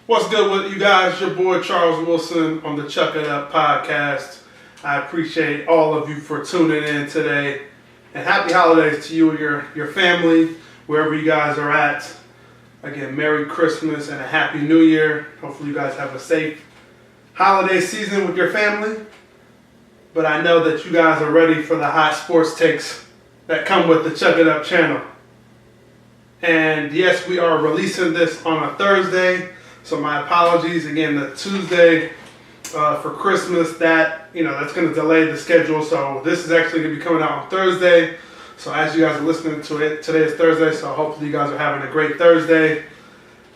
What's good with you guys? Your boy Charles Wilson on the Chuck It Up podcast. I appreciate all of you for tuning in today. And happy holidays to you and your family, wherever you guys are at. Again, Merry Christmas and a Happy New Year. Hopefully you guys have a safe holiday season with your family. But I know that you guys are ready for the hot sports takes that come with the Chuck It Up channel. And yes, we are releasing this on a Thursday. So my apologies. Again, the Tuesday for Christmas, that's going to delay the schedule. So this is actually going to be coming out on Thursday. So as you guys are listening to it, today is Thursday. So hopefully you guys are having a great Thursday.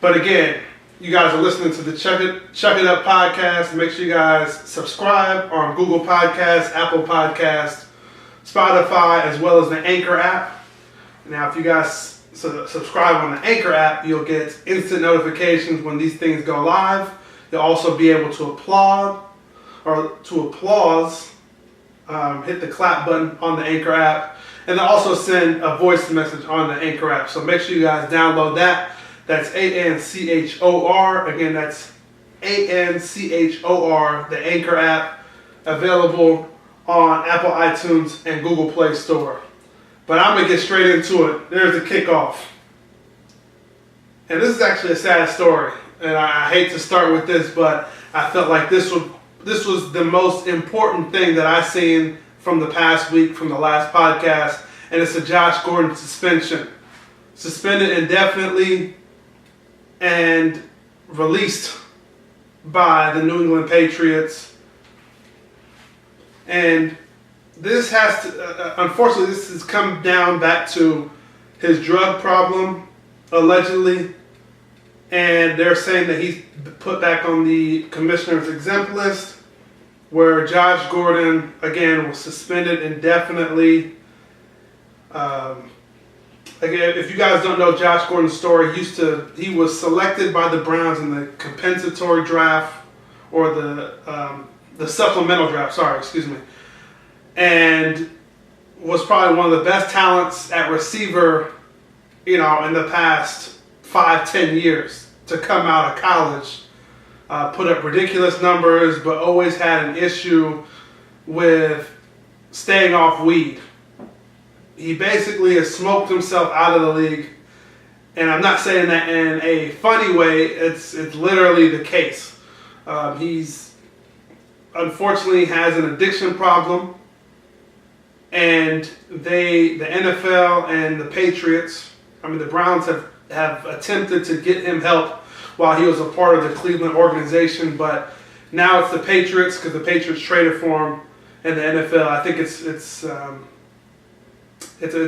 But again, you guys are listening to the Chuck It Up podcast. Make sure you guys subscribe on Google Podcasts, Apple Podcasts, Spotify, as well as the Anchor app. Now, if you guys subscribe on the Anchor app, you'll get instant notifications when these things go live. You'll also be able to hit the clap button on the Anchor app, and they'll also send a voice message on the Anchor app. So make sure you guys download that. That's ANCHOR. Again, that's ANCHOR, the Anchor app, available on Apple iTunes and Google Play Store. But I'm going to get straight into it. There's the kickoff. And this is actually a sad story. And I hate to start with this, but I felt like this was the most important thing that I've seen from the past week, from the last podcast. And it's a Josh Gordon suspension. Suspended indefinitely and released by the New England Patriots. And this has to, unfortunately, this has come down back to his drug problem, allegedly. And they're saying that he's put back on the commissioner's exempt list, where Josh Gordon, again, was suspended indefinitely. Again, if you guys don't know Josh Gordon's story, he was selected by the Browns in the compensatory draft, or the supplemental draft, and was probably one of the best talents at receiver, in the past 5-10 years to come out of college. Put up ridiculous numbers, but always had an issue with staying off weed. He basically has smoked himself out of the league, and I'm not saying that in a funny way. It's literally the case. He's unfortunately has an addiction problem, and the NFL and the Patriots, the Browns have attempted to get him help while he was a part of the Cleveland organization, but now it's the Patriots, because the Patriots traded for him, and the NFL. I think it's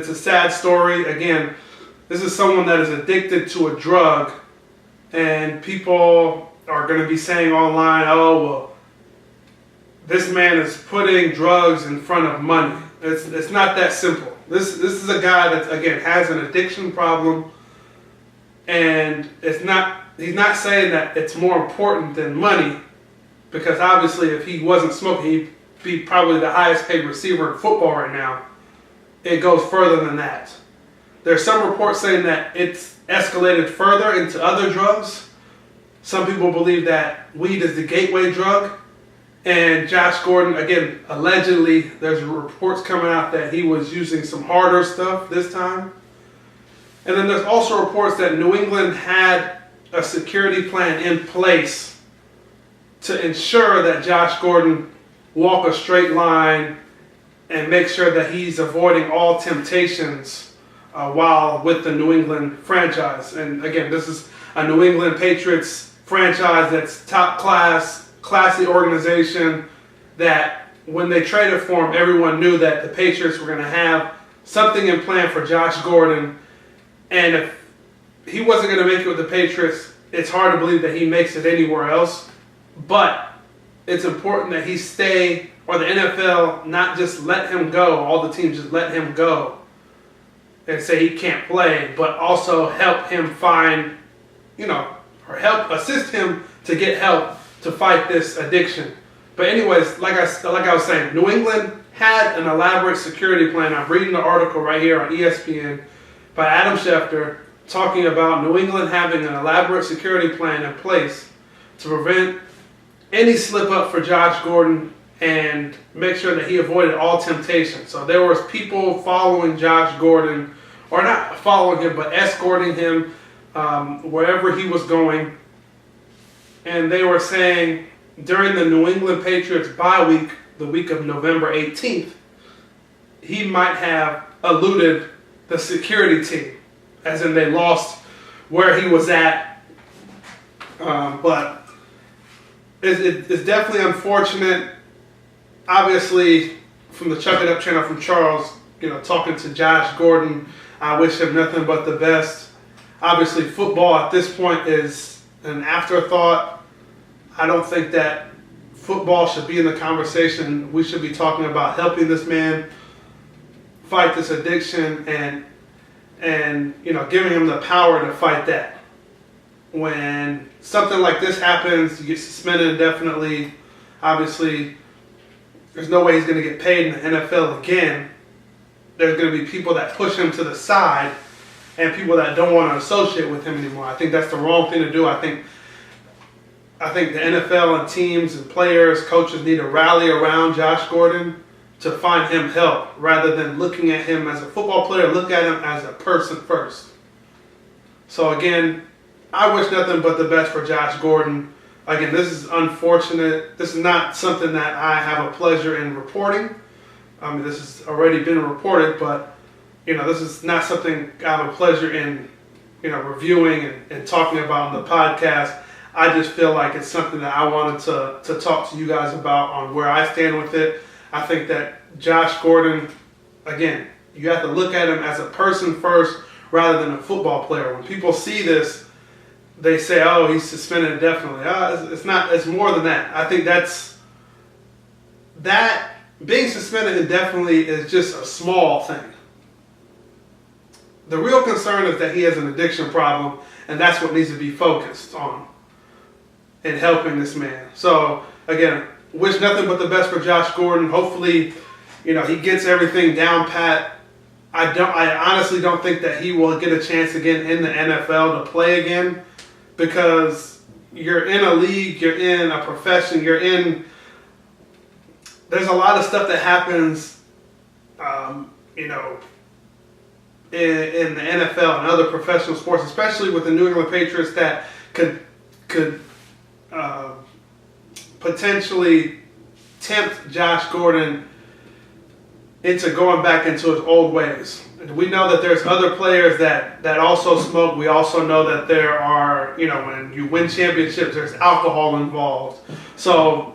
a sad story. Again, this is someone that is addicted to a drug, and people are going to be saying online, "Oh, well, this man is putting drugs in front of money." It's not that simple. This is a guy that, again, has an addiction problem, and he's not saying that it's more important than money, because obviously if he wasn't smoking, he'd be probably the highest paid receiver in football right now. It goes further than that. There's some reports saying that it's escalated further into other drugs. Some people believe that weed is the gateway drug. And Josh Gordon, again, allegedly, there's reports coming out that he was using some harder stuff this time. And then there's also reports that New England had a security plan in place to ensure that Josh Gordon walk a straight line and make sure that he's avoiding all temptations while with the New England franchise. And again, this is a New England Patriots franchise that's top class, classy organization, that when they traded for him, everyone knew that the Patriots were going to have something in plan for Josh Gordon. And if he wasn't going to make it with the Patriots, it's hard to believe that he makes it anywhere else. But it's important that he stay, or the NFL not just let him go, all the teams just let him go and say he can't play, but also help him find, or help assist him to get help to fight this addiction. But anyways, like I was saying, New England had an elaborate security plan. I'm reading the article right here on ESPN by Adam Schefter, talking about New England having an elaborate security plan in place to prevent any slip up for Josh Gordon and make sure that he avoided all temptation. So there was people following Josh Gordon, or not following him, but escorting him wherever he was going. And they were saying during the New England Patriots bye week, the week of November 18th, he might have eluded the security team, as in they lost where he was at. But it's definitely unfortunate. Obviously, from the Chuck It Up channel from Charles, talking to Josh Gordon, I wish him nothing but the best. Obviously, football at this point is an afterthought. I don't think that football should be in the conversation. We should be talking about helping this man fight this addiction and giving him the power to fight that. When something like this happens, you get suspended indefinitely. Obviously, there's no way he's going to get paid in the NFL again. There's going to be people that push him to the side and people that don't want to associate with him anymore. I think that's the wrong thing to do. I think the NFL and teams and players, coaches need to rally around Josh Gordon to find him help rather than looking at him as a football player. Look at him as a person first. So again, I wish nothing but the best for Josh Gordon. Again, this is unfortunate. This is not something that I have a pleasure in reporting. I mean, this has already been reported, but this is not something I have a pleasure in, reviewing and talking about on the podcast. I just feel like it's something that I wanted to talk to you guys about on where I stand with it. I think that Josh Gordon, again, you have to look at him as a person first rather than a football player. When people see this, they say, "Oh, he's suspended indefinitely." It's not. It's more than that. I think that being suspended indefinitely is just a small thing. The real concern is that he has an addiction problem, and that's what needs to be focused on in helping this man. So again, wish nothing but the best for Josh Gordon. Hopefully, he gets everything down pat. I honestly don't think that he will get a chance again in the NFL to play again, because you're in a league, you're in a profession, there's a lot of stuff that happens, in the NFL and other professional sports, especially with the New England Patriots, that could potentially tempt Josh Gordon into going back into his old ways. And we know that there's other players that also smoke. We also know that there are, when you win championships, there's alcohol involved. So,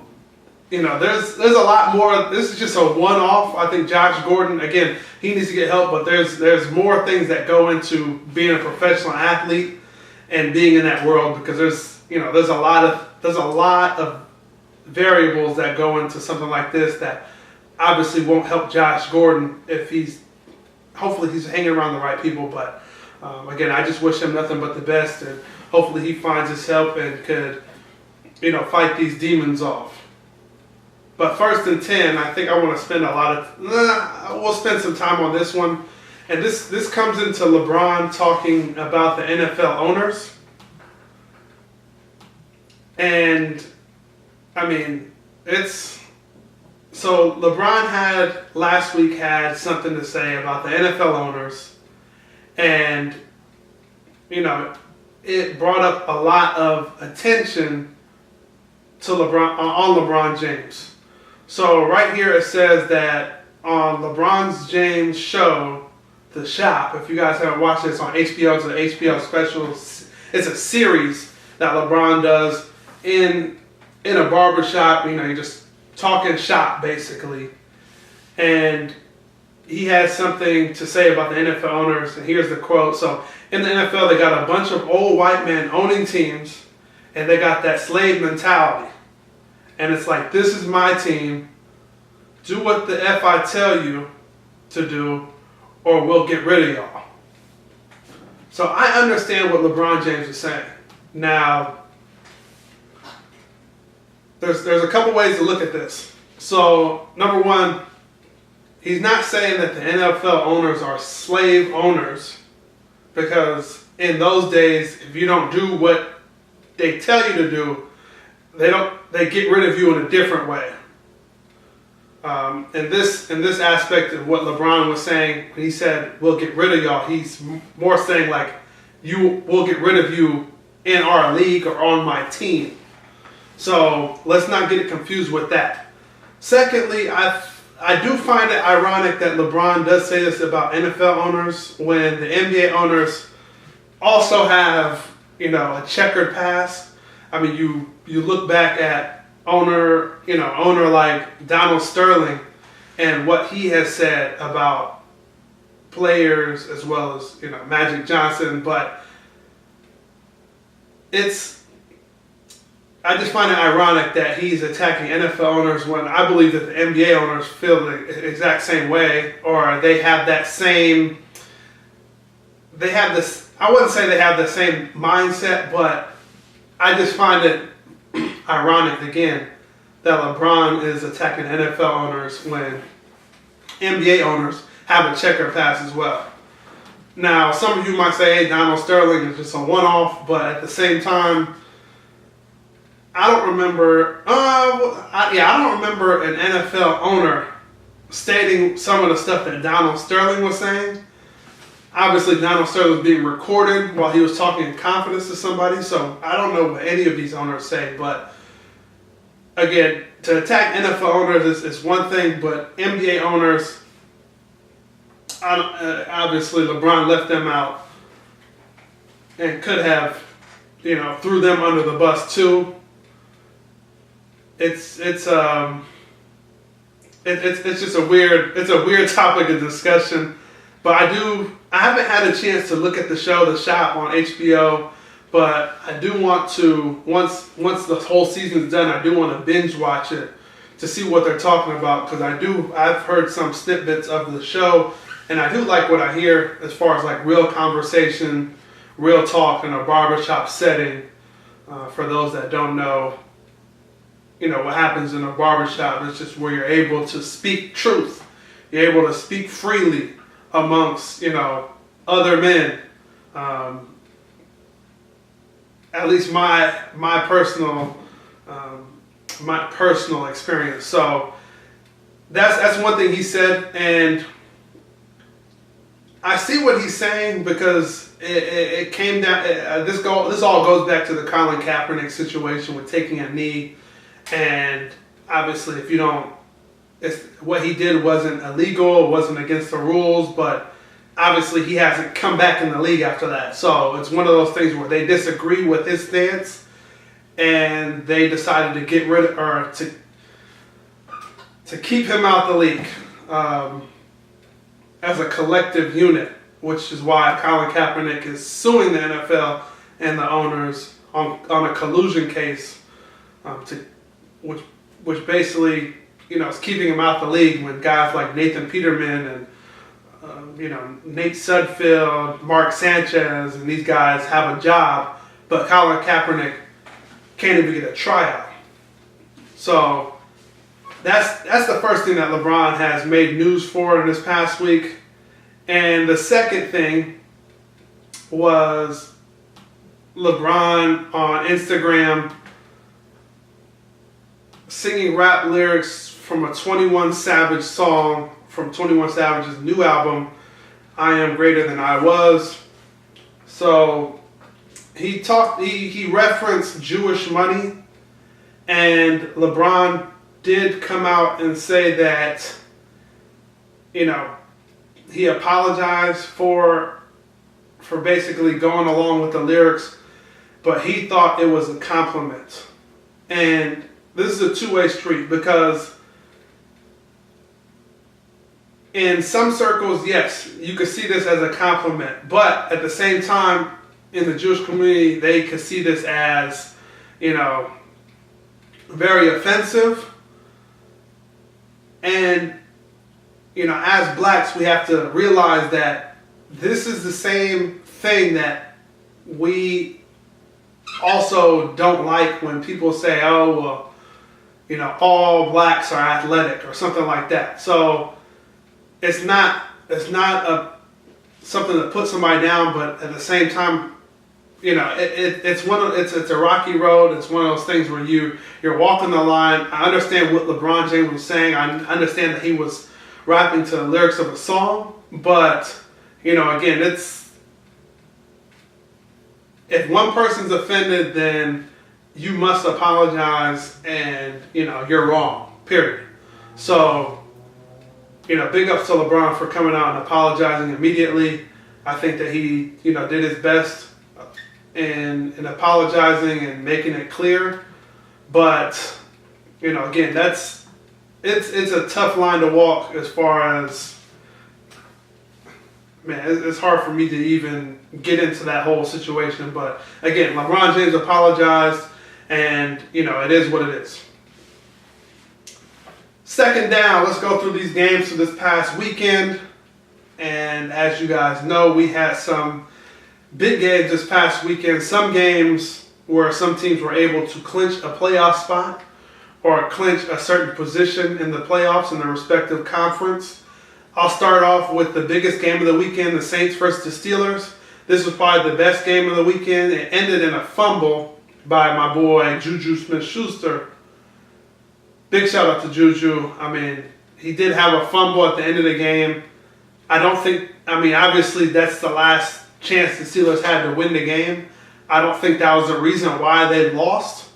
there's a lot more. This is just a one-off. I think Josh Gordon, again, he needs to get help, but there's more things that go into being a professional athlete and being in that world, because there's a lot of variables that go into something like this that obviously won't help Josh Gordon if hopefully he's hanging around the right people. But again, I just wish him nothing but the best, and hopefully he finds his help and could, fight these demons off. But 1st and 10, I think I want to spend we'll spend some time on this one. And this comes into LeBron talking about the NFL owners. And, I mean, so LeBron last week had something to say about the NFL owners. And, it brought up a lot of attention to on LeBron James. So right here it says that on LeBron James' show, The Shop, if you guys haven't watched it, it's on HBO. It's an HBO special. It's a series that LeBron does in a barbershop. You're just talking shop, basically. And he has something to say about the NFL owners, and here's the quote. So in the NFL, they got a bunch of old white men owning teams, and they got that slave mentality. And it's like, this is my team. Do what the F I tell you to do, or we'll get rid of y'all. So I understand what LeBron James is saying. Now, there's a couple ways to look at this. So, number one, he's not saying that the NFL owners are slave owners, because in those days, if you don't do what they tell you to do, they get rid of you in a different way. In this aspect of what LeBron was saying, when he said we'll get rid of y'all, he's more saying like we'll get rid of you in our league or on my team. So let's not get it confused with that. Secondly, I do find it ironic that LeBron does say this about NFL owners when the NBA owners also have, a checkered past. I mean, you look back at owner like Donald Sterling and what he has said about players as well as, Magic Johnson, but I just find it ironic that he's attacking NFL owners when I believe that the NBA owners feel the exact same way, or they have that same. They have this. I wouldn't say they have the same mindset, but I just find it ironic again that LeBron is attacking NFL owners when NBA owners have a checker pass as well. Now, some of you might say, "Hey, Donald Sterling is just a one-off," but at the same time, I don't remember. I don't remember an NFL owner stating some of the stuff that Donald Sterling was saying. Obviously, Donald Sterling was being recorded while he was talking in confidence to somebody, so I don't know what any of these owners say. But again, to attack NFL owners is one thing, but NBA owners, obviously LeBron left them out and could have, threw them under the bus too. It's just a weird topic of discussion, but I haven't had a chance to look at the show The Shop on HBO, but I do want to once the whole season's done, I do want to binge watch it to see what they're talking about, because I've heard some snippets of the show and I do like what I hear as far as like real conversation, real talk in a barbershop setting. For those that don't know, what happens in a barbershop is just where you're able to speak truth. You're able to speak freely amongst, other men. At least my personal experience. So that's one thing he said, and I see what he's saying because it came down. This all goes back to the Colin Kaepernick situation with taking a knee. And obviously, if you don't, what he did wasn't illegal, it wasn't against the rules, but obviously he hasn't come back in the league after that. So it's one of those things where they disagree with his stance, and they decided to get rid of, or to keep him out the league as a collective unit, which is why Colin Kaepernick is suing the NFL and the owners on a collusion case which basically, is keeping him out the league when guys like Nathan Peterman and, Nate Sudfeld, Mark Sanchez, and these guys have a job, but Colin Kaepernick can't even get a tryout. So that's the first thing that LeBron has made news for in this past week. And the second thing was LeBron on Instagram singing rap lyrics from a 21 Savage song from 21 Savage's new album, I Am Greater Than I Was. So he referenced Jewish money, and LeBron did come out and say that, he apologized for basically going along with the lyrics, but he thought it was a compliment. And this is a two-way street, because in some circles, yes, you could see this as a compliment, but at the same time, in the Jewish community, they could see this as, very offensive. And, as blacks, we have to realize that this is the same thing that we also don't like when people say, oh, well, all blacks are athletic or something like that. So it's not something to put somebody down, but at the same time, it's a rocky road. It's one of those things where you're walking the line. I understand what LeBron James was saying. I understand that he was rapping to the lyrics of a song, but again, if one person's offended, then you must apologize, and you're wrong. Period. So big ups to LeBron for coming out and apologizing immediately. I think that he did his best in apologizing and making it clear. But again, it's a tough line to walk as far as, man, it's hard for me to even get into that whole situation. But again, LeBron James apologized, and it is what it is. Second down, let's go through these games for this past weekend. And as you guys know, we had some big games this past weekend. Some games where some teams were able to clinch a playoff spot or clinch a certain position in the playoffs in their respective conference. I'll start off with the biggest game of the weekend, the Saints versus the Steelers. This was probably the best game of the weekend. It ended in a fumble by my boy Juju Smith-Schuster. Big shout out to Juju. I mean, he did have a fumble at the end of the game. Obviously that's the last chance the Steelers had to win the game. I don't think that was the reason why they lost.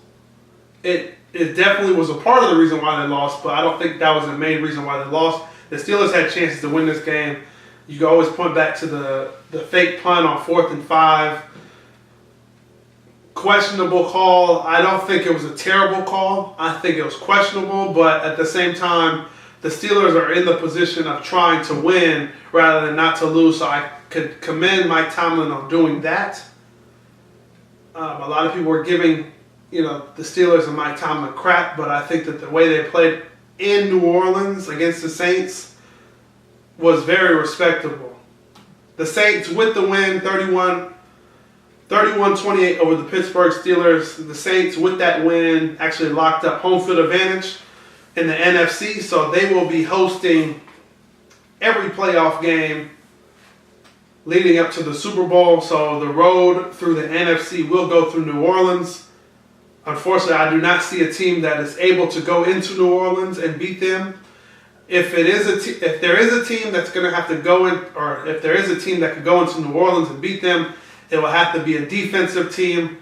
It definitely was a part of the reason why they lost, but I don't think that was the main reason why they lost. The Steelers had chances to win this game. You can always point back to the fake punt on 4th and 5. Questionable call. I don't think it was a terrible call. I think it was questionable, but at the same time, the Steelers are in the position of trying to win rather than not to lose, so I could commend Mike Tomlin on doing that. A lot of people were giving, the Steelers and Mike Tomlin crap, but I think that the way they played in New Orleans against the Saints was very respectable. The Saints with the win, 31-28 over the Pittsburgh Steelers. The Saints with that win actually locked up home field advantage in the NFC, so they will be hosting every playoff game leading up to the Super Bowl. So the road through the NFC will go through New Orleans. Unfortunately, I do not see a team that is able to go into New Orleans and beat them. If there is a team that's going to have to go in, or if there is a team that could go into New Orleans and beat them, it will have to be a defensive team.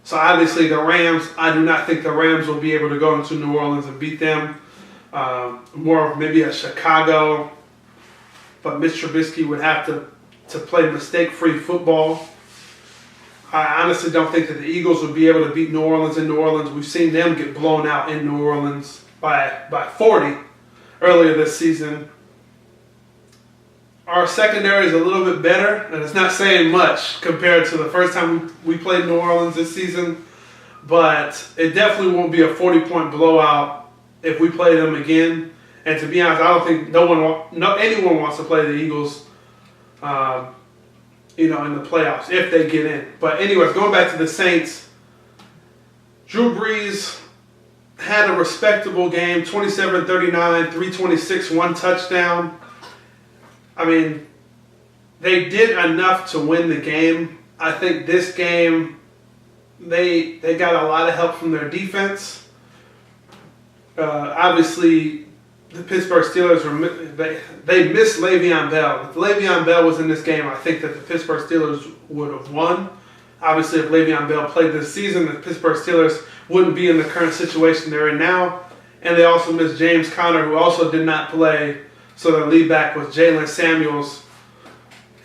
So obviously the Rams, I do not think the Rams will be able to go into New Orleans and beat them. More of maybe a Chicago, but Mitch Trubisky would have to play mistake-free football. I honestly don't think that the Eagles would be able to beat New Orleans in New Orleans. We've seen them get blown out in New Orleans by 40 earlier this season. Our secondary is a little bit better, and it's not saying much compared to the first time we played New Orleans this season, but it definitely won't be a 40-point blowout if we play them again. And to be honest, I don't think anyone wants to play the Eagles, in the playoffs if they get in. But anyways, going back to the Saints, Drew Brees had a respectable game, 27-39, 326, 1 touchdown. I mean, they did enough to win the game. I think this game, they got a lot of help from their defense. Obviously, the Pittsburgh Steelers they missed Le'Veon Bell. If Le'Veon Bell was in this game, I think that the Pittsburgh Steelers would have won. Obviously, if Le'Veon Bell played this season, the Pittsburgh Steelers wouldn't be in the current situation they're in now. And they also missed James Conner, who also did not play. So their lead back was Jalen Samuels.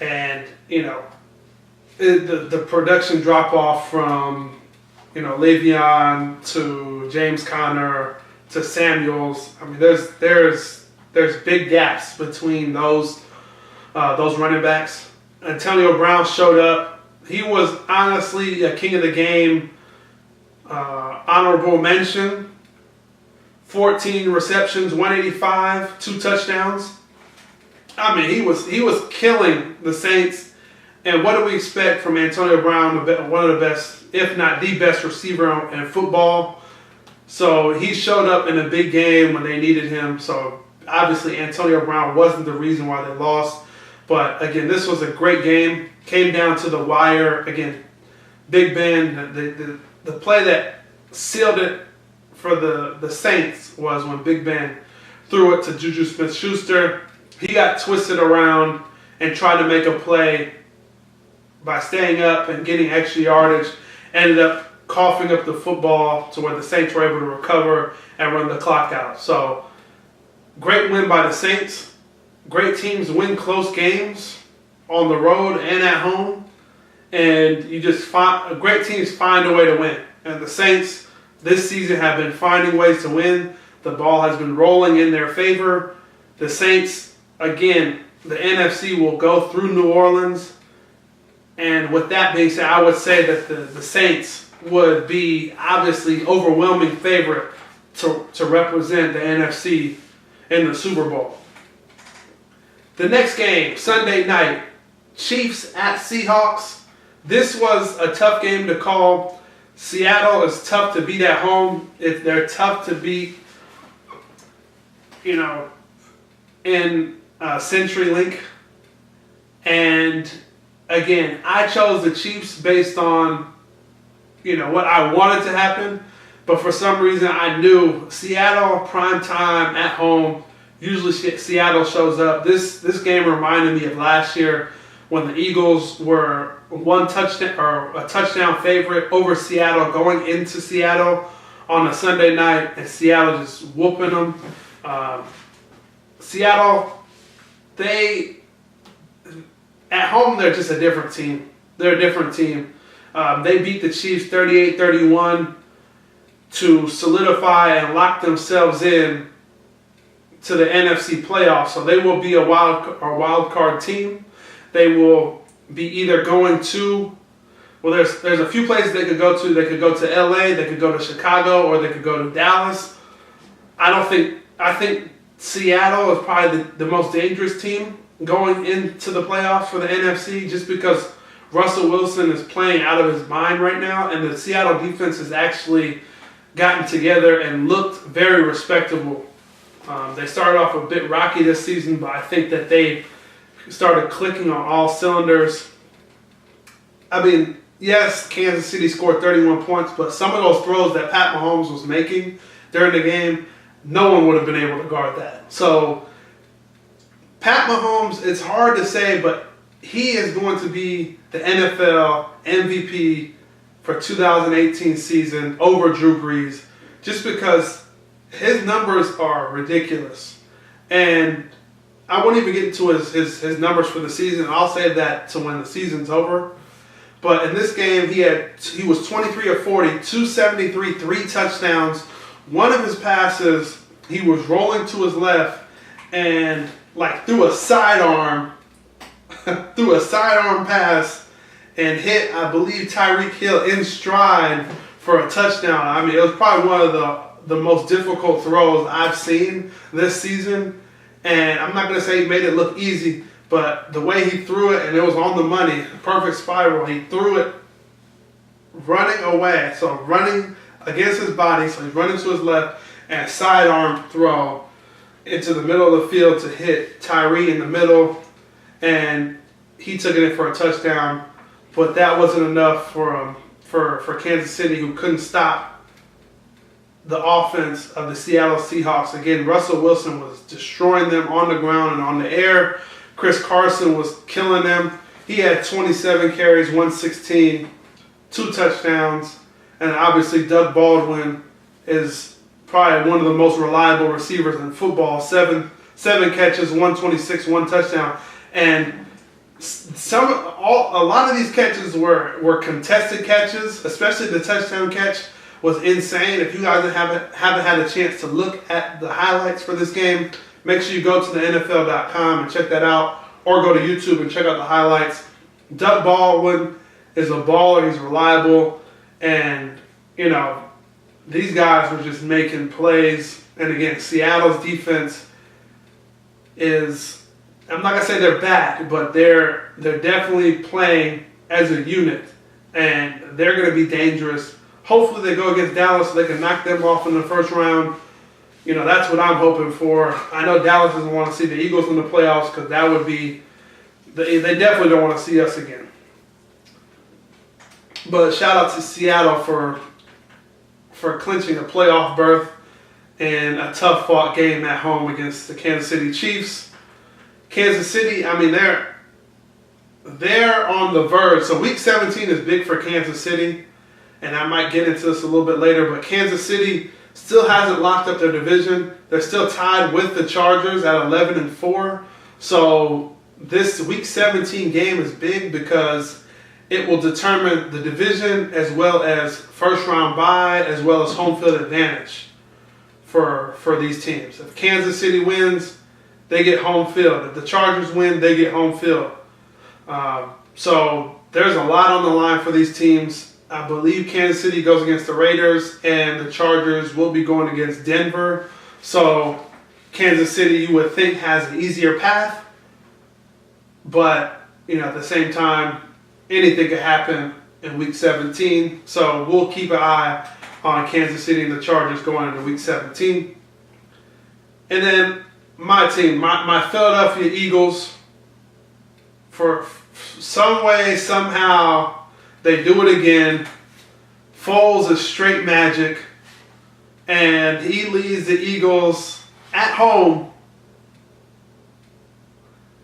And, the production drop-off from, Le'Veon to James Conner to Samuels. I mean, there's big gaps between those running backs. Antonio Brown showed up. He was honestly a king of the game. Honorable mention. 14 receptions, 185, 2 touchdowns. I mean, he was killing the Saints. And what do we expect from Antonio Brown, one of the best, if not the best receiver in football? So he showed up in a big game when they needed him. So obviously Antonio Brown wasn't the reason why they lost. But again, this was a great game. Came down to the wire. Again, Big Ben, the play that sealed it for the Saints was when Big Ben threw it to Juju Smith-Schuster. He got twisted around and tried to make a play by staying up and getting extra yardage. Ended up coughing up the football to where the Saints were able to recover and run the clock out. So, great win by the Saints. Great teams win close games on the road and at home. And you just find great teams find a way to win. And the Saints this season have been finding ways to win. The ball has been rolling in their favor. The Saints, again, the NFC will go through New Orleans. And with that being said, I would say that the Saints would be obviously overwhelming favorite to represent the NFC in the Super Bowl. The next game, Sunday night, Chiefs at Seahawks. This was a tough game to call. Seattle is tough to beat at home. They're tough to beat, in CenturyLink. And again, I chose the Chiefs based on, what I wanted to happen. But for some reason, I knew Seattle, prime time, at home. Usually Seattle shows up. This game reminded me of last year when the Eagles were a touchdown favorite over Seattle going into Seattle on a Sunday night, and Seattle just whooping them. Seattle, at home, they're just a different team. They're a different team. They beat the Chiefs 38-31 to solidify and lock themselves in to the NFC playoffs. So they will be a wild card team. They will be either going to, there's a few places they could go to. They could go to LA, they could go to Chicago, or they could go to Dallas. I think Seattle is probably the most dangerous team going into the playoffs for the NFC, just because Russell Wilson is playing out of his mind right now, and the Seattle defense has actually gotten together and looked very respectable. They started off a bit rocky this season, but I think that they started clicking on all cylinders. I mean, yes, Kansas City scored 31 points, but some of those throws that Pat Mahomes was making during the game, no one would have been able to guard that. So, Pat Mahomes, it's hard to say, but he is going to be the NFL MVP for 2018 season over Drew Brees, just because his numbers are ridiculous. And I won't even get into his numbers for the season. I'll save that to when the season's over. But in this game, he was 23 of 40, 273, 3 touchdowns. One of his passes, he was rolling to his left and threw a sidearm pass and hit, I believe, Tyreek Hill in stride for a touchdown. I mean, it was probably one of the most difficult throws I've seen this season. And I'm not going to say he made it look easy, but the way he threw it, and it was on the money, perfect spiral, he threw it running away. So running against his body, so he's running to his left, and a sidearm throw into the middle of the field to hit Tyree in the middle, and he took it in for a touchdown. But that wasn't enough for Kansas City, who couldn't stop the offense of the Seattle Seahawks. Again, Russell Wilson was destroying them on the ground and on the air. Chris Carson was killing them. He had 27 carries, 116, 2 touchdowns, and obviously Doug Baldwin is probably one of the most reliable receivers in football. Seven catches, 126, 1 touchdown, and a lot of these catches were contested catches, especially the touchdown catch was insane. If you guys haven't had a chance to look at the highlights for this game, make sure you go to the NFL.com and check that out, or go to YouTube and check out the highlights. Doug Baldwin is a baller. He's reliable, and these guys were just making plays. And again, Seattle's defense is, I'm not gonna say they're bad, but they're definitely playing as a unit, and they're gonna be dangerous. Hopefully they go against Dallas so they can knock them off in the first round. That's what I'm hoping for. I know Dallas doesn't want to see the Eagles in the playoffs, because that would be, they definitely don't want to see us again. But shout out to Seattle for clinching a playoff berth in a tough fought game at home against the Kansas City Chiefs. Kansas City, I mean, they're on the verge. So week 17 is big for Kansas City, and I might get into this a little bit later, but Kansas City still hasn't locked up their division. They're still tied with the Chargers at 11-4. So this week 17 game is big because it will determine the division as well as first round bye as well as home field advantage for these teams. If Kansas City wins, they get home field. If the Chargers win, they get home field. So there's a lot on the line for these teams. I believe Kansas City goes against the Raiders and the Chargers will be going against Denver. So Kansas City, you would think, has an easier path. But, at the same time, anything could happen in week 17. So we'll keep an eye on Kansas City and the Chargers going into week 17. And then my team, my Philadelphia Eagles, for some way, somehow, they do it again. Foles is straight magic. And he leads the Eagles at home.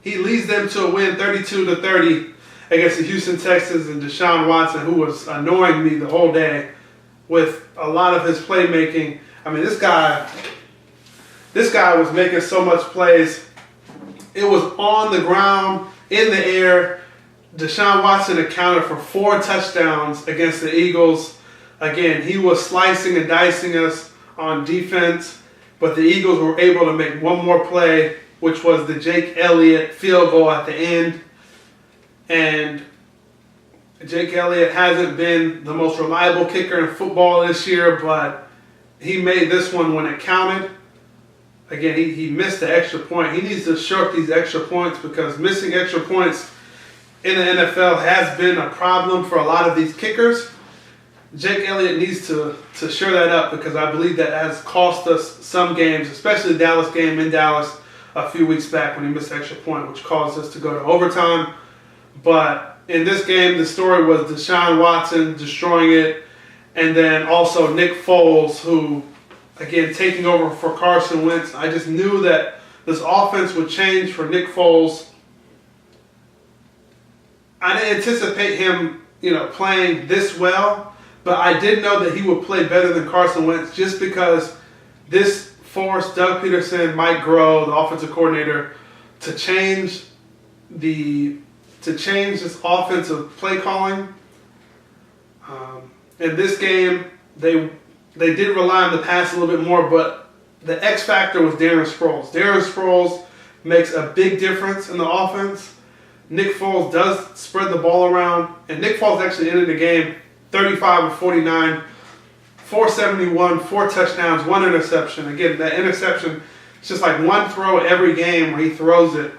He leads them to a win 32-30 against the Houston Texans and Deshaun Watson, who was annoying me the whole day with a lot of his playmaking. I mean, this guy was making so much plays. It was on the ground, in the air. Deshaun Watson accounted for 4 touchdowns against the Eagles. Again, he was slicing and dicing us on defense, but the Eagles were able to make one more play, which was the Jake Elliott field goal at the end. And Jake Elliott hasn't been the most reliable kicker in football this year, but he made this one when it counted. Again, he missed the extra point. He needs to shore up these extra points because missing extra points in the NFL has been a problem for a lot of these kickers. Jake Elliott needs to shore that up because I believe that has cost us some games, especially the Dallas game in Dallas a few weeks back when he missed the extra point, which caused us to go to overtime. But in this game, the story was Deshaun Watson destroying it, and then also Nick Foles, who, again, taking over for Carson Wentz. I just knew that this offense would change for Nick Foles. I didn't anticipate him, playing this well, but I did know that he would play better than Carson Wentz just because this forced Doug Peterson, Mike Groh, the offensive coordinator, to change this offensive play calling. In this game, they did rely on the pass a little bit more, but the X factor was Darren Sproles. Darren Sproles makes a big difference in the offense. Nick Foles does spread the ball around, and Nick Foles actually ended the game 35 of 49, 471, 4 touchdowns, 1 interception. Again, that interception, it's just like one throw every game where he throws it,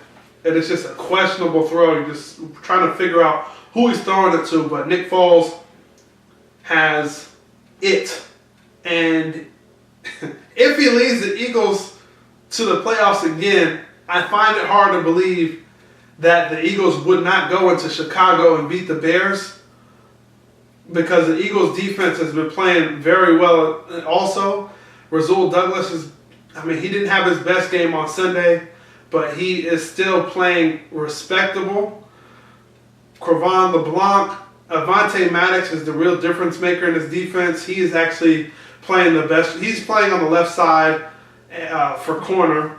and it's just a questionable throw. You're just trying to figure out who he's throwing it to, but Nick Foles has it. And if he leads the Eagles to the playoffs again, I find it hard to believe that the Eagles would not go into Chicago and beat the Bears because the Eagles defense has been playing very well. Also, Rasul Douglas he didn't have his best game on Sunday, but he is still playing respectable. Crevan LeBlanc, Avonte Maddox is the real difference maker in his defense. He is actually playing the best. He's playing on the left side for corner,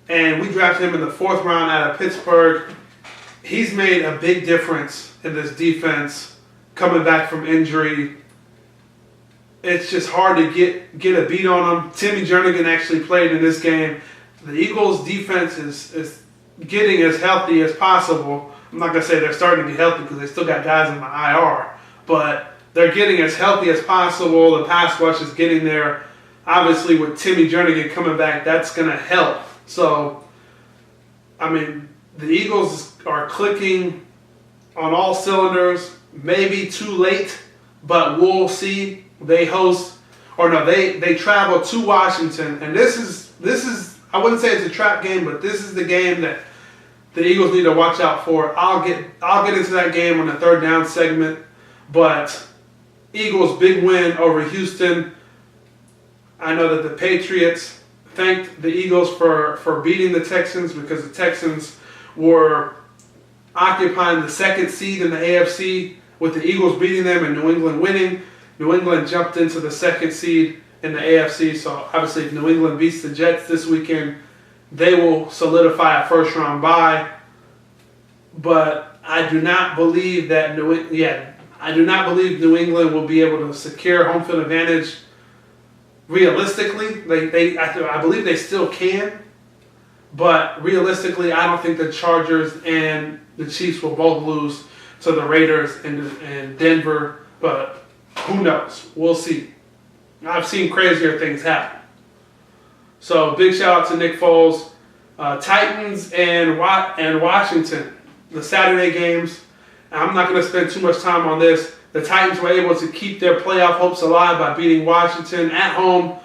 and we drafted him in the 4th round out of Pittsburgh. He's made a big difference in this defense coming back from injury. It's just hard to get a beat on him. Timmy Jernigan actually played in this game. The Eagles' defense is getting as healthy as possible. I'm not going to say they're starting to get healthy because they still got guys in the IR, but they're getting as healthy as possible. The pass rush is getting there. Obviously, with Timmy Jernigan coming back, that's going to help. So, the Eagles are clicking on all cylinders. Maybe too late, but we'll see. They travel to Washington, and this is I wouldn't say it's a trap game, but this is the game that the Eagles need to watch out for. I'll get into that game on the 3rd down segment, But Eagles' big win over Houston. I know that the Patriots thanked the Eagles for beating the Texans because the Texans were occupying the second seed in the AFC with the Eagles beating them and New England winning. New England jumped into the second seed in the AFC, so obviously if New England beats the Jets this weekend, they will solidify a first-round bye. But I do not believe that New England will be able to secure home field advantage. Realistically, I believe they still can, but realistically, I don't think the Chargers and the Chiefs will both lose to the Raiders and Denver. But who knows? We'll see. I've seen crazier things happen. So big shout out to Nick Foles. Titans and Washington, the Saturday games. I'm not going to spend too much time on this. The Titans were able to keep their playoff hopes alive by beating Washington at home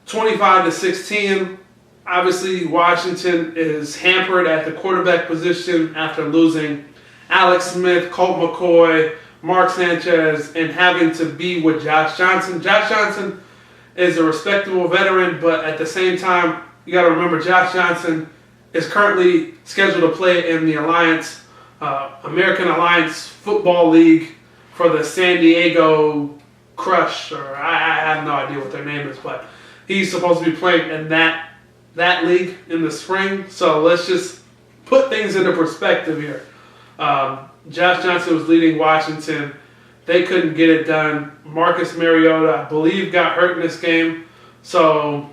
25-16. Obviously, Washington is hampered at the quarterback position after losing Alex Smith, Colt McCoy, Mark Sanchez, and having to be with Josh Johnson. Josh Johnson is a respectable veteran, but at the same time, you got to remember Josh Johnson is currently scheduled to play in the American Alliance Football League for the San Diego Crush, or I have no idea what their name is, but he's supposed to be playing in that league in the spring. So let's just put things into perspective here. Josh Johnson was leading Washington. They couldn't get it done. Marcus Mariota, I believe, got hurt in this game. So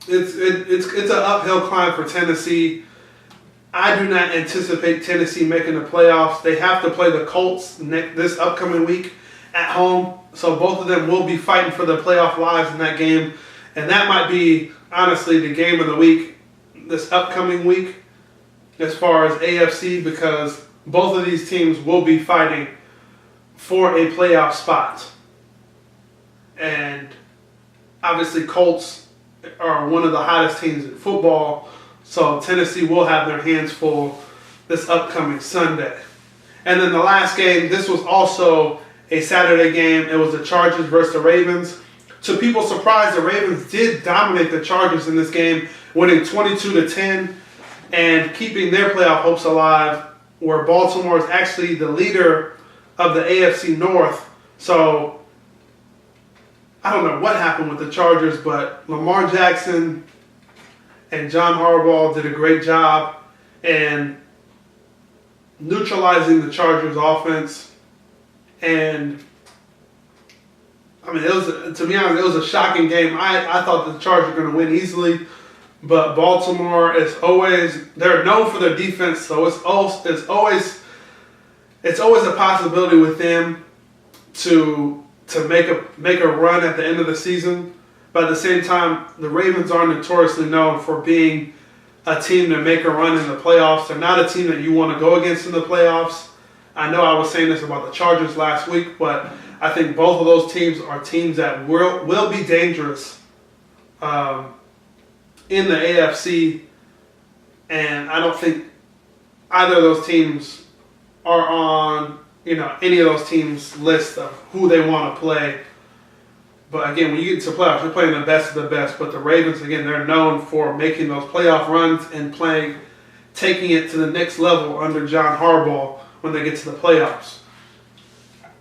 it's an uphill climb for Tennessee. I do not anticipate Tennessee making the playoffs. They have to play the Colts this upcoming week at home. So both of them will be fighting for their playoff lives in that game. And that might be, honestly, the game of the week this upcoming week as far as AFC, because both of these teams will be fighting for a playoff spot. And obviously Colts are one of the hottest teams in football. So Tennessee will have their hands full this upcoming Sunday. And then the last game, this was also a Saturday game. It was the Chargers versus the Ravens. To people's surprise, the Ravens did dominate the Chargers in this game, winning 22-10 and keeping their playoff hopes alive, where Baltimore is actually the leader of the AFC North. So I don't know what happened with the Chargers, but Lamar Jackson and John Harbaugh did a great job in neutralizing the Chargers offense. And I mean, to be honest, it was a shocking game. I thought the Chargers were going to win easily, but Baltimore is they're known for their defense, so it's always a possibility with them to make a run at the end of the season. But at the same time, the Ravens are notoriously known for being a team to make a run in the playoffs. They're not a team that you want to go against in the playoffs. I know I was saying this about the Chargers last week, but I think both of those teams are teams that will be dangerous in the AFC. And I don't think either of those teams are on any of those teams' list of who they want to play. But again, when you get to playoffs, you're playing the best of the best. But the Ravens, again, they're known for making those playoff runs and taking it to the next level under John Harbaugh when they get to the playoffs.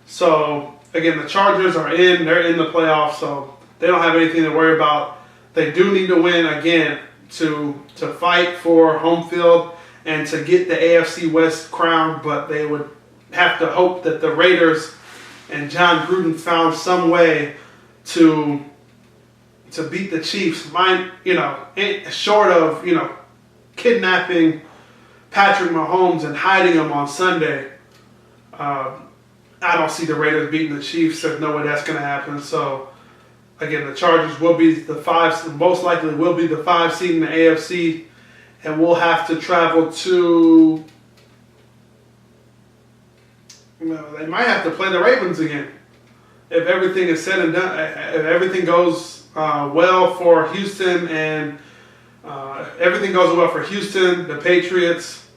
So again, the Chargers are they're in the playoffs, so they don't have anything to worry about. They do need to win again to fight for home field and to get the AFC West crown, but they would have to hope that the Raiders and John Gruden found some way to beat the Chiefs, short of kidnapping Patrick Mahomes and hiding him on Sunday. I don't see the Raiders beating the Chiefs. There's no way that's going to happen. So again, the Chargers will be most likely will be the 5 seed in the AFC, and we'll have to travel to. They might have to play the Ravens again. If everything is said and done, if everything goes well for Houston and everything goes well for Houston, the Patriots,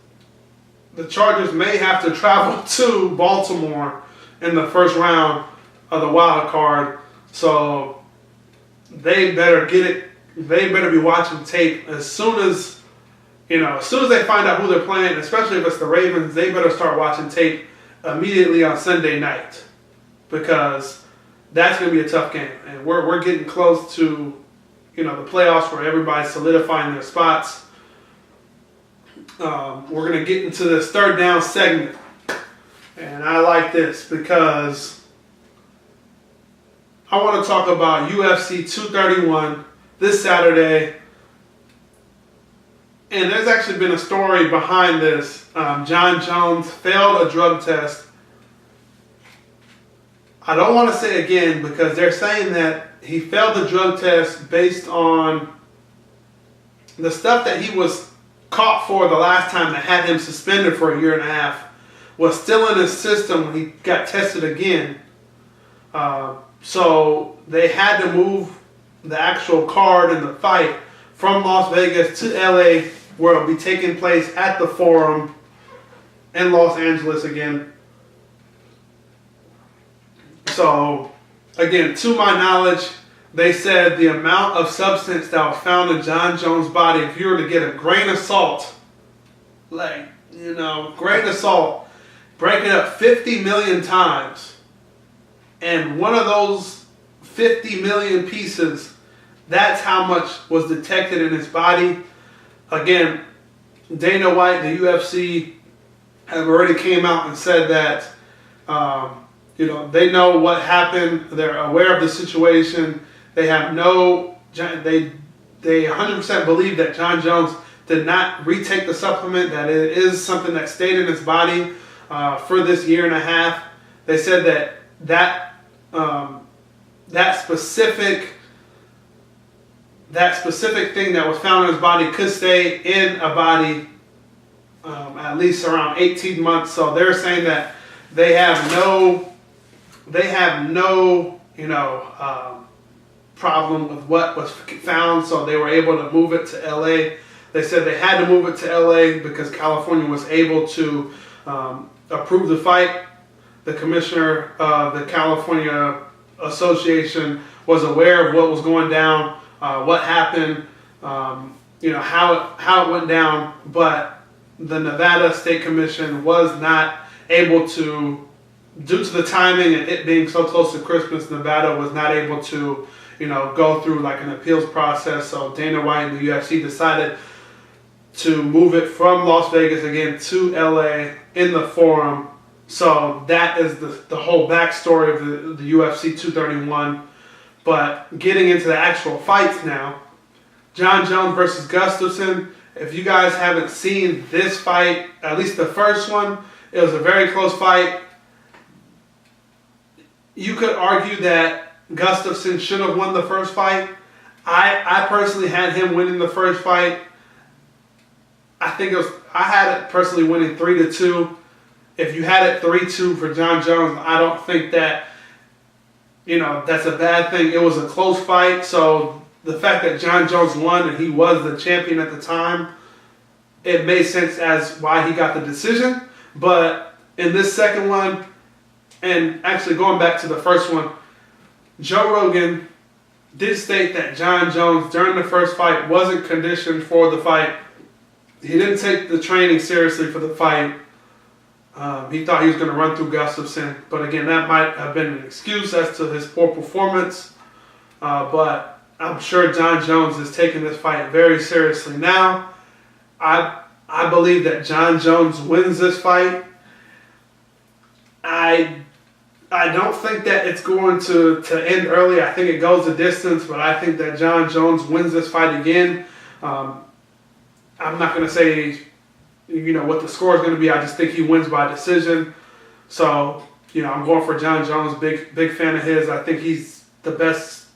the Chargers may have to travel to Baltimore in the first round of the wild card. So they better get it. They better be watching tape as soon as they find out who they're playing, especially if it's the Ravens. They better start watching tape immediately on Sunday night, because that's going to be a tough game. And we're getting close to, the playoffs where everybody's solidifying their spots. We're going to get into this third down segment. And I like this because I want to talk about UFC 231 this Saturday. And there's actually been a story behind this. Jon Jones failed a drug test. I don't want to say again because they're saying that he failed the drug test based on the stuff that he was caught for the last time that had him suspended for a year and a half was still in his system when he got tested again. So they had to move the actual card in the fight from Las Vegas to LA, where it'll be taking place at the Forum in Los Angeles again. So, again, to my knowledge, they said the amount of substance that was found in Jon Jones' body, if you were to get a grain of salt, break it up 50 million times, and one of those 50 million pieces, that's how much was detected in his body. Again, Dana White, the UFC, have already came out and said that, they know what happened. They're aware of the situation. They have they 100% believe that Jon Jones did not retake the supplement, that it is something that stayed in his body for this year and a half. They said that specific thing that was found in his body could stay in a body at least around 18 months. So they're saying that they have no problem with what was found, so they were able to move it to LA. They said they had to move it to LA because California was able to approve the fight. The commissioner of the California Association was aware of what was going down, what happened, how it went down, but the Nevada State Commission was not able to, due to the timing and it being so close to Christmas, Nevada was not able to, go through like an appeals process. So Dana White and the UFC decided to move it from Las Vegas again to LA in the Forum. So that is the whole backstory of the UFC 231. But getting into the actual fights now, Jon Jones versus Gustafsson. If you guys haven't seen this fight, at least the first one, it was a very close fight. You could argue that Gustafsson should have won the first fight. I personally had him winning the first fight. I had it personally winning 3-2. If you had it 3-2 for Jon Jones, I don't think that, that's a bad thing. It was a close fight, so the fact that Jon Jones won and he was the champion at the time, it made sense as why he got the decision. But in this second one, and actually going back to the first one, Joe Rogan did state that Jon Jones during the first fight wasn't conditioned for the fight. He didn't take the training seriously for the fight. He thought he was going to run through Gustafsson. But again, that might have been an excuse as to his poor performance. But I'm sure Jon Jones is taking this fight very seriously now. I believe that Jon Jones wins this fight. I don't think that it's going to end early. I think it goes the distance, but I think that Jon Jones wins this fight again. I'm not going to say, what the score is going to be. I just think he wins by decision. So, I'm going for Jon Jones. Big fan of his. I think he's the best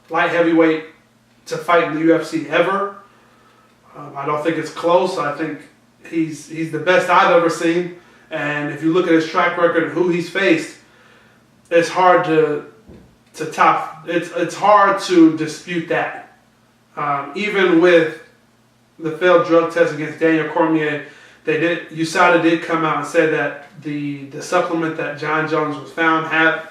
light heavyweight to fight in the UFC ever. I don't think it's close. I think he's the best I've ever seen. And if you look at his track record and who he's faced, it's hard to top. It's hard to dispute that. Even with the failed drug test against Daniel Cormier, USADA did come out and said that the supplement that John Jones was found had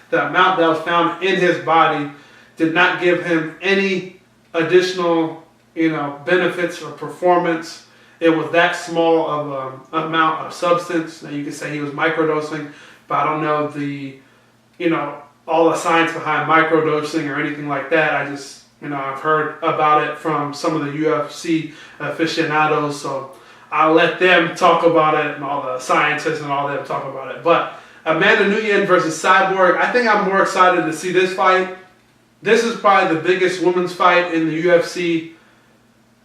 the amount that was found in his body did not give him any additional, benefits or performance. It was that small of a amount of substance. Now you could say he was microdosing, but I don't know all the science behind microdosing or anything like that. I just, I've heard about it from some of the UFC aficionados, so I'll let them talk about it and all the scientists and all them talk about it. But Amanda Nunes versus Cyborg, I think I'm more excited to see this fight. This is probably the biggest women's fight in the UFC,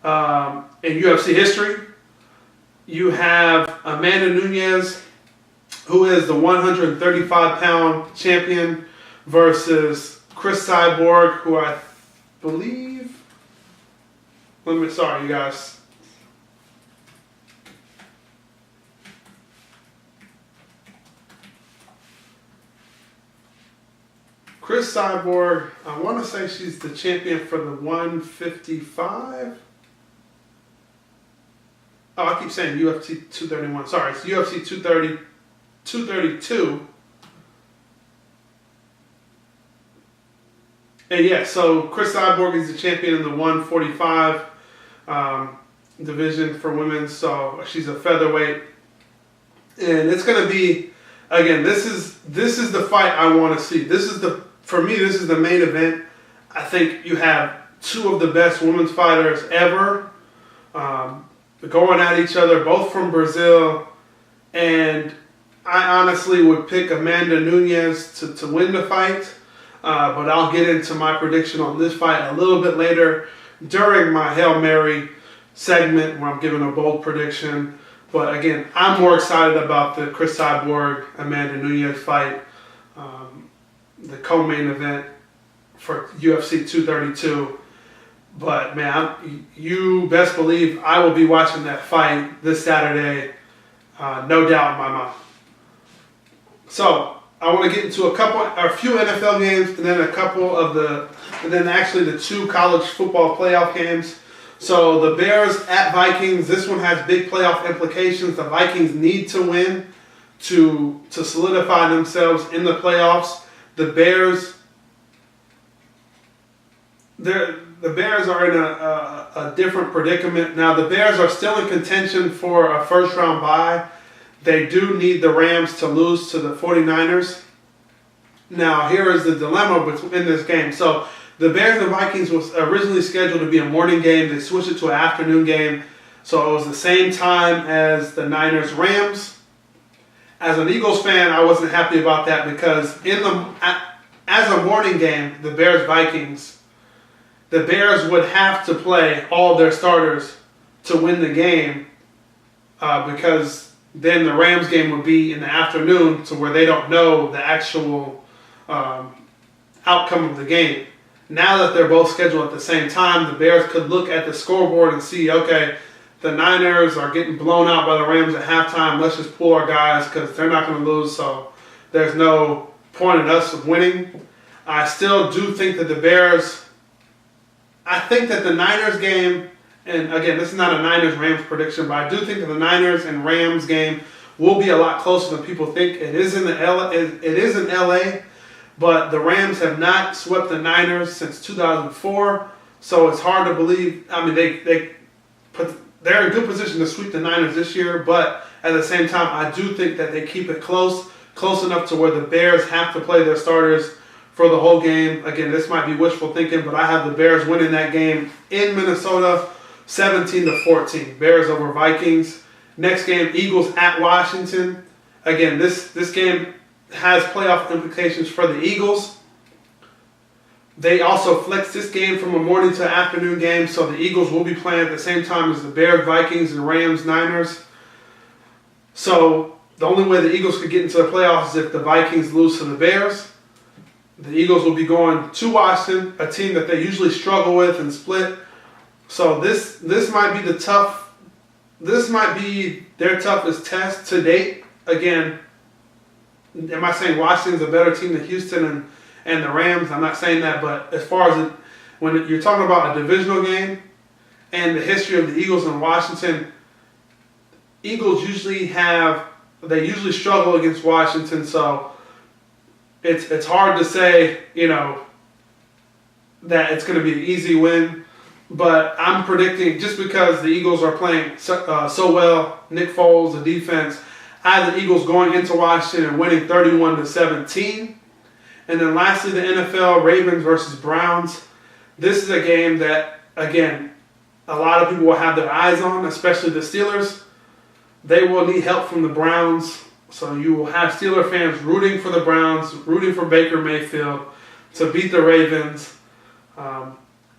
in UFC history. You have Amanda Nunes, who is the 135-pound champion, versus Cris Cyborg, who I believe... Sorry, you guys. Cris Cyborg, I want to say she's the champion for the 155. Oh, I keep saying UFC 231. Sorry, it's UFC 232. And yeah, so Cris Cyborg is the champion in the 145 division for women. So she's a featherweight, and it's going to be, again, this is the fight I want to see. For me, this is the main event. I think you have two of the best women's fighters ever going at each other, both from Brazil. And I honestly would pick Amanda Nunes to win the fight. But I'll get into my prediction on this fight a little bit later during my Hail Mary segment where I'm giving a bold prediction. But again, I'm more excited about the Cris Cyborg Amanda Nunes fight, the co-main event for UFC 232. But man, you best believe I will be watching that fight this Saturday, no doubt in my mind. So I want to get into a few NFL games, and then actually the two college football playoff games. So the Bears at Vikings. This one has big playoff implications. The Vikings need to win to solidify themselves in the playoffs. The Bears are in a different predicament. Now the Bears are still in contention for a first round bye. They do need the Rams to lose to the 49ers. Now here is the dilemma in this game. So the Bears and Vikings was originally scheduled to be a morning game. They switched it to an afternoon game. So it was the same time as the Niners-Rams. As an Eagles fan, I wasn't happy about that because as a morning game, the Bears-Vikings, the Bears would have to play all their starters to win the game because then the Rams game would be in the afternoon to where they don't know the actual outcome of the game. Now that they're both scheduled at the same time, the Bears could look at the scoreboard and see, okay, the Niners are getting blown out by the Rams at halftime. Let's just pull our guys because they're not going to lose, so there's no point in us winning. I still do think that the Bears, I think that the Niners game, and again, this is not a Niners-Rams prediction, but I do think that the Niners and Rams game will be a lot closer than people think. It is in LA, but the Rams have not swept the Niners since 2004, so it's hard to believe. I mean, they're in good position to sweep the Niners this year, but at the same time, I do think that they keep it close enough to where the Bears have to play their starters for the whole game. Again, this might be wishful thinking, but I have the Bears winning that game in Minnesota, 17-14. Bears over Vikings. Next game, Eagles at Washington. Again, this game has playoff implications for the Eagles. They also flexed this game from a morning to afternoon game, so the Eagles will be playing at the same time as the Bears, Vikings, and Rams, Niners. So the only way the Eagles could get into the playoffs is if the Vikings lose to the Bears. The Eagles will be going to Washington, a team that they usually struggle with and split. So this might be this might be their toughest test to date. Again, am I saying Washington's a better team than Houston and the Rams? I'm not saying that, but as far as when you're talking about a divisional game and the history of the Eagles and Washington, Eagles usually struggle against Washington, so it's hard to say, that it's going to be an easy win. But I'm predicting, just because the Eagles are playing so well, Nick Foles, the defense, I have the Eagles going into Washington and winning 31-17. And then lastly, the NFL, Ravens versus Browns. This is a game that, again, a lot of people will have their eyes on, especially the Steelers. They will need help from the Browns. So you will have Steeler fans rooting for the Browns, rooting for Baker Mayfield to beat the Ravens.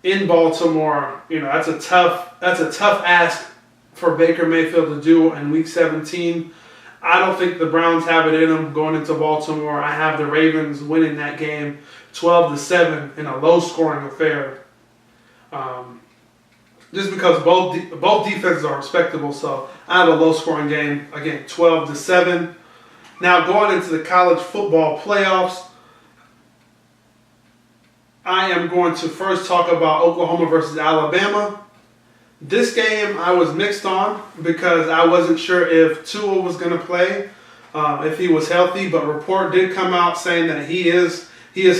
In Baltimore, that's a tough ask for Baker Mayfield to do in Week 17. I don't think the Browns have it in them going into Baltimore. I have the Ravens winning that game 12-7 in a low-scoring affair. Just because both defenses are respectable, so I have a low-scoring game, again, 12-7. Now going into the college football playoffs, I am going to first talk about Oklahoma versus Alabama. This game I was mixed on because I wasn't sure if Tua was going to play, if he was healthy, but report did come out saying that he is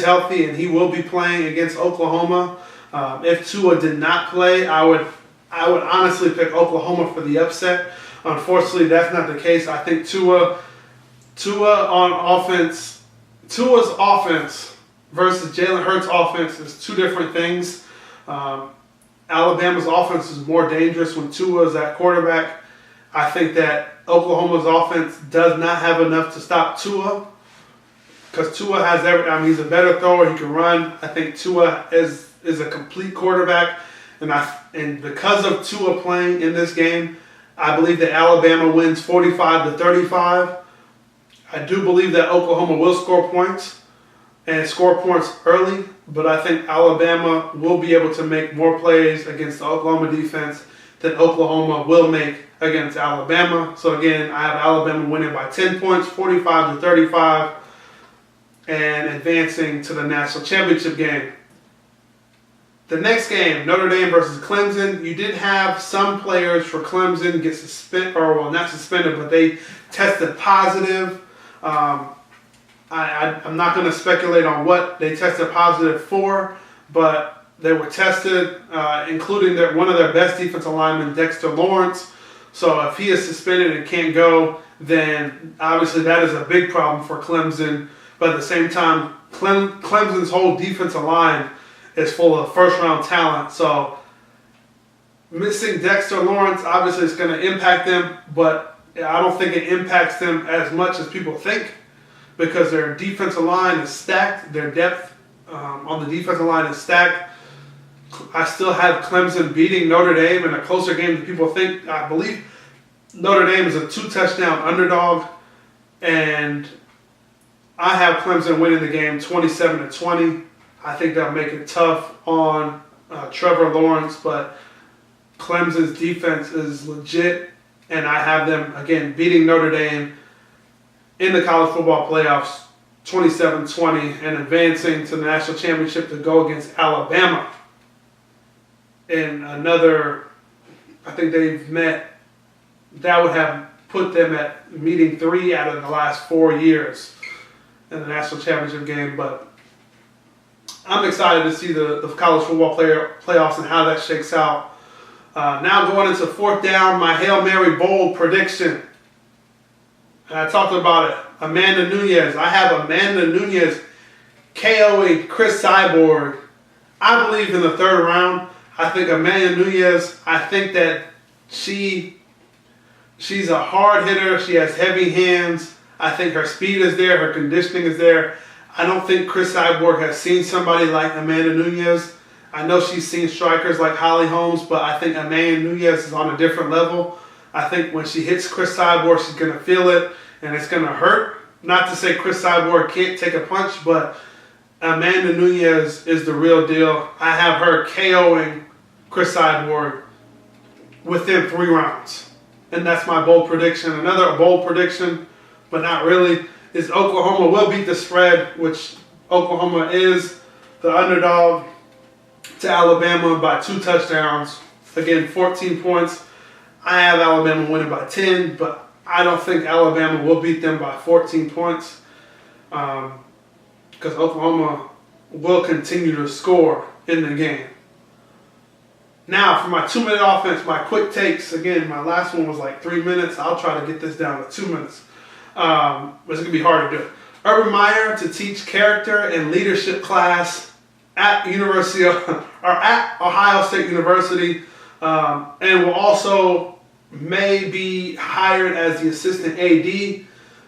healthy and he will be playing against Oklahoma. If Tua did not play, I would honestly pick Oklahoma for the upset. Unfortunately, that's not the case. I think Tua on offense, Tua's offense versus Jalen Hurts' offense is two different things. Alabama's offense is more dangerous when Tua is at quarterback. I think that Oklahoma's offense does not have enough to stop Tua because Tua has he's a better thrower. He can run. I think Tua is a complete quarterback, and because of Tua playing in this game, I believe that Alabama wins 45-35. I do believe that Oklahoma will score points and score points early, but I think Alabama will be able to make more plays against the Oklahoma defense than Oklahoma will make against Alabama. So again, I have Alabama winning by 10 points, 45-35, and advancing to the national championship game. The next game, Notre Dame versus Clemson. You did have some players for Clemson get suspended, not suspended, but they tested positive. I'm not going to speculate on what they tested positive for, but they were tested, including one of their best defensive linemen, Dexter Lawrence. So if he is suspended and can't go, then obviously that is a big problem for Clemson. But at the same time, Clemson's whole defensive line is full of first-round talent. So missing Dexter Lawrence obviously is going to impact them, but I don't think it impacts them as much as people think, because their defensive line is stacked. Their depth on the defensive line is stacked. I still have Clemson beating Notre Dame in a closer game than people think. I believe Notre Dame is a 2-touchdown underdog, and I have Clemson winning the game 27-20. I think that'll make it tough on Trevor Lawrence, but Clemson's defense is legit, and I have them, again, beating Notre Dame in the college football playoffs 27-20 and advancing to the national championship to go against Alabama. In another, I think they've met, that would have put them at meeting 3 out of the last 4 years in the national championship game. But I'm excited to see the college football playoffs and how that shakes out. Now going into fourth down, my Hail Mary bold prediction. And I talked about it. Amanda Nunes. I have Amanda Nunes KOing Cris Cyborg. I believe in the third round. I think Amanda Nunes, I think that she's a hard hitter. She has heavy hands. I think her speed is there. Her conditioning is there. I don't think Cris Cyborg has seen somebody like Amanda Nunes. I know she's seen strikers like Holly Holmes, but I think Amanda Nunes is on a different level. I think when she hits Cris Cyborg, she's going to feel it, and it's going to hurt. Not to say Cris Cyborg can't take a punch, but Amanda Nunes is the real deal. I have her KOing Cris Cyborg within 3 rounds. And that's my bold prediction. Another bold prediction, but not really, is Oklahoma will beat the spread, which Oklahoma is the underdog to Alabama by 2 touchdowns. Again, 14 points. I have Alabama winning by 10, but I don't think Alabama will beat them by 14 points because Oklahoma will continue to score in the game. Now, for my 2-minute offense, my quick takes. Again, my last one was like 3 minutes. I'll try to get this down to 2 minutes. But it's going to be hard to do. Urban Meyer to teach character and leadership class at Ohio State University, and will also may be hired as the assistant AD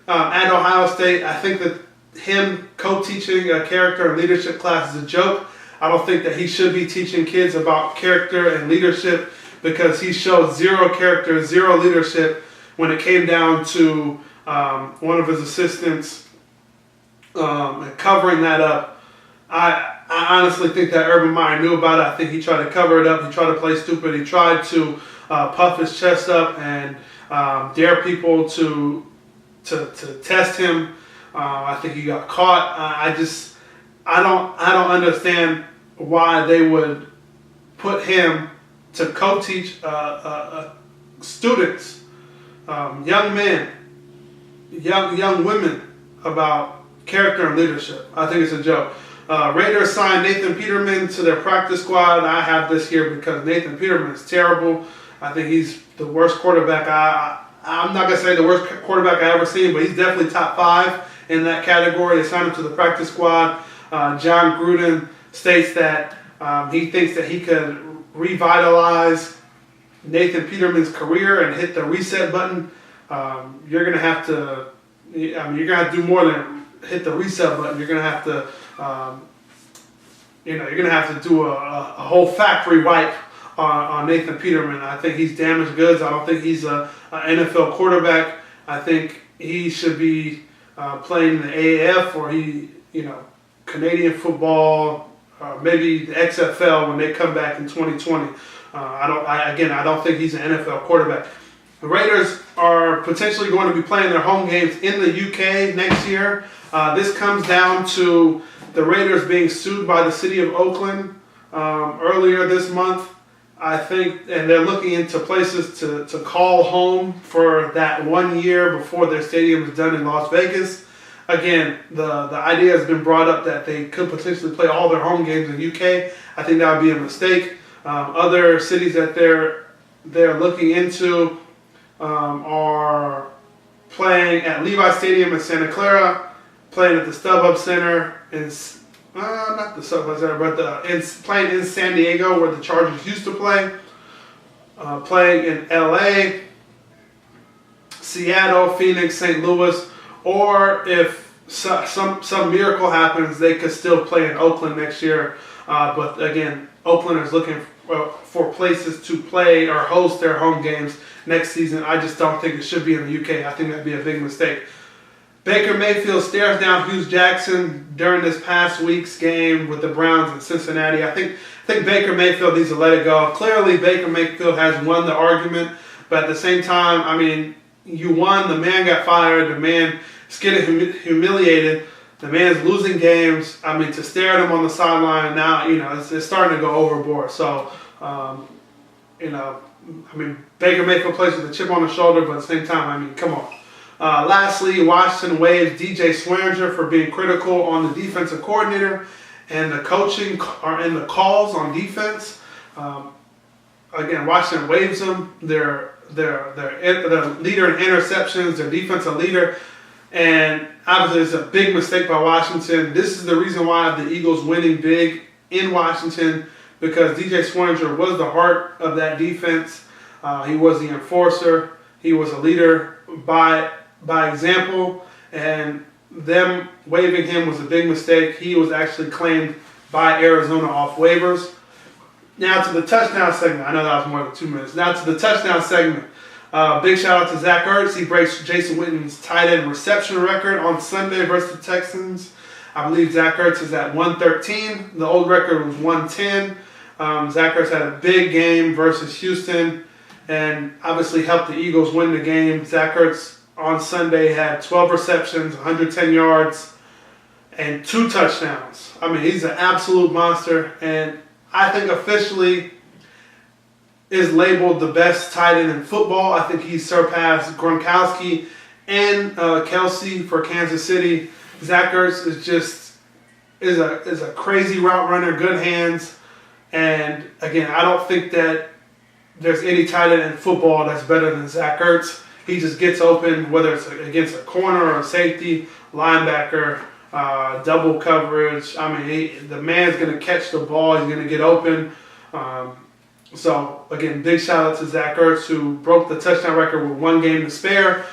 at Ohio State. I think that him co-teaching a character and leadership class is a joke. I don't think that he should be teaching kids about character and leadership because he showed zero character, zero leadership when it came down to one of his assistants and covering that up. I honestly think that Urban Meyer knew about it. I think he tried to cover it up. He tried to play stupid. He tried to puff his chest up and dare people to test him. I think he got caught. I don't understand why they would put him to co-teach students, young men, young women about character and leadership. I think it's a joke. Raiders signed Nathan Peterman to their practice squad. I have this here because Nathan Peterman is terrible. I think he's the worst quarterback. I'm not going to say the worst quarterback I've ever seen, but he's definitely top 5 in that category. They signed him to the practice squad. John Gruden states that he thinks that he could revitalize Nathan Peterman's career and hit the reset button. You're going to have to do more than hit the reset button. You're going to have to, you're going to have to do a whole factory wipe on Nathan Peterman. I think he's damaged goods. I don't think he's an NFL quarterback. I think he should be playing in the AAF or Canadian football, maybe the XFL when they come back in 2020. I don't think he's an NFL quarterback. The Raiders are potentially going to be playing their home games in the UK next year. This comes down to the Raiders being sued by the city of Oakland earlier this month, I think, and they're looking into places to call home for that 1 year before their stadium is done in Las Vegas. Again, the idea has been brought up that they could potentially play all their home games in the UK. I think that would be a mistake. Other cities that they're looking into are playing at Levi Stadium in Santa Clara, playing at the StubHub Center in not the StubHub Center, but playing in San Diego where the Chargers used to play, playing in LA, Seattle, Phoenix, St. Louis, or if some miracle happens, they could still play in Oakland next year. But again, Oakland is looking for places to play or host their home games next season. I just don't think it should be in the UK. I think that'd be a big mistake. Baker Mayfield stares down Hughes Jackson during this past week's game with the Browns in Cincinnati. I think Baker Mayfield needs to let it go. Clearly, Baker Mayfield has won the argument, but at the same time, I mean, you won. The man got fired. The man is getting humiliated. The man's losing games. I mean, to stare at him on the sideline now, it's starting to go overboard. So, Baker Mayfield plays with a chip on his shoulder, but at the same time, I mean, come on. Lastly, Washington waived DJ Swearinger for being critical on the defensive coordinator and the coaching and the calls on defense. Again, Washington waives them. Their leader in interceptions, their defensive leader. And obviously, it's a big mistake by Washington. This is the reason why the Eagles winning big in Washington, because DJ Swearinger was the heart of that defense. He was the enforcer. He was a leader by example. And them waiving him was a big mistake. He was actually claimed by Arizona off waivers. Now to the touchdown segment. I know that was more than 2 minutes. Now to the touchdown segment. Big shout out to Zach Ertz. He breaks Jason Witten's tight end reception record on Sunday versus the Texans. I believe Zach Ertz is at 113. The old record was 110. Zach Ertz had a big game versus Houston and obviously helped the Eagles win the game. Zach Ertz on Sunday had 12 receptions, 110 yards, and 2 touchdowns. I mean, he's an absolute monster. And I think officially is labeled the best tight end in football. I think he surpassed Gronkowski and Kelsey for Kansas City. Zach Ertz is a crazy route runner, good hands, and again, I don't think that there's any tight end in football that's better than Zach Ertz. He just gets open, whether it's against a corner or a safety, linebacker, double coverage. I mean, the man's going to catch the ball. He's going to get open. So, again, big shout out to Zach Ertz, who broke the touchdown record with 1 game to spare.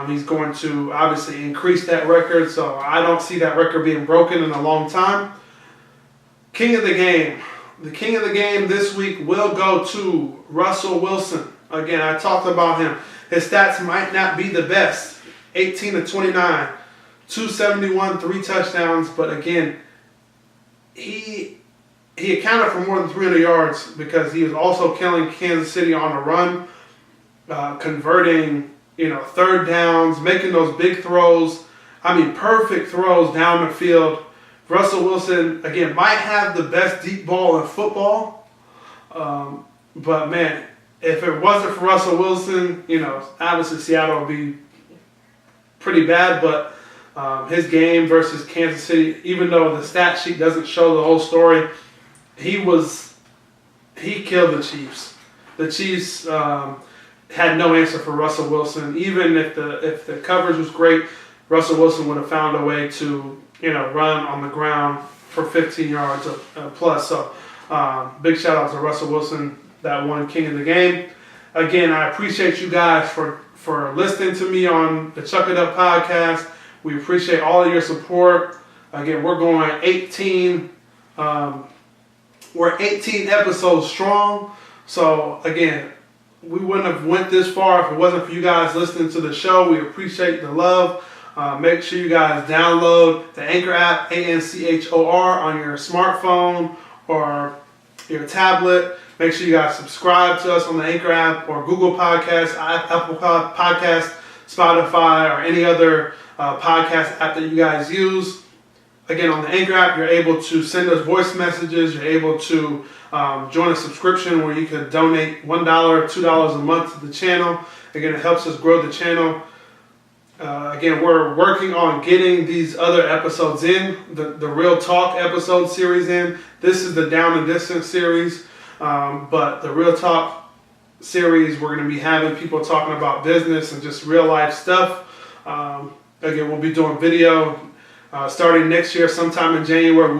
He's going to obviously increase that record, so I don't see that record being broken in a long time. King of the game. The king of the game this week will go to Russell Wilson. Again, I talked about him. His stats might not be the best. 18 to 29, 271, 3 touchdowns. But again, he accounted for more than 300 yards because he was also killing Kansas City on the run, converting, third downs, making those big throws. I mean, perfect throws down the field. Russell Wilson, again, might have the best deep ball in football. But, man, if it wasn't for Russell Wilson, obviously Seattle would be pretty bad. But his game versus Kansas City, even though the stat sheet doesn't show the whole story, he killed the Chiefs. The Chiefs had no answer for Russell Wilson. Even if the coverage was great, Russell Wilson would have found a way to run on the ground for 15 yards plus. So big shout out to Russell Wilson, that one king of the game. Again, I appreciate you guys for listening to me on the Chuck It Up podcast. We appreciate all of your support. Again, we're going 18. We're 18 episodes strong. So again, we wouldn't have went this far if it wasn't for you guys listening to the show. We appreciate the love. Make sure you guys download the Anchor app, ANCHOR, on your smartphone or your tablet. Make sure you guys subscribe to us on the Anchor app or Google Podcasts, Apple Podcasts, Spotify, or any other podcast app that you guys use. Again, on the Anchor app, you're able to send us voice messages. You're able to join a subscription where you can donate $1, $2 a month to the channel. Again, it helps us grow the channel. Again, we're working on getting these other episodes in, the Real Talk episode series in. This is the Down and Distance series, but the Real Talk series, we're going to be having people talking about business and just real life stuff. Again, we'll be doing video starting next year, sometime in January.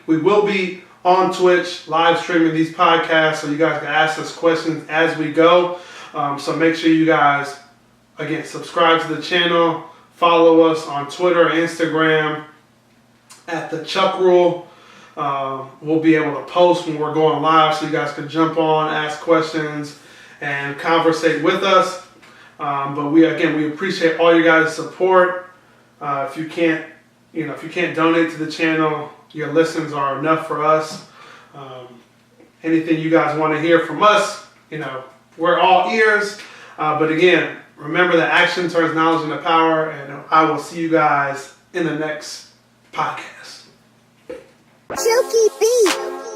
We will be on Twitch live streaming these podcasts, so you guys can ask us questions as we go. So make sure you guys, again, subscribe to the channel, follow us on Twitter, Instagram, at the Chuck Rule. We'll be able to post when we're going live, so you guys can jump on, ask questions, and conversate with us. But we appreciate all you guys' support. If you can't donate to the channel, your listens are enough for us. Anything you guys want to hear from us, we're all ears. But again, remember that action turns knowledge into power, and I will see you guys in the next podcast. Silky Beat.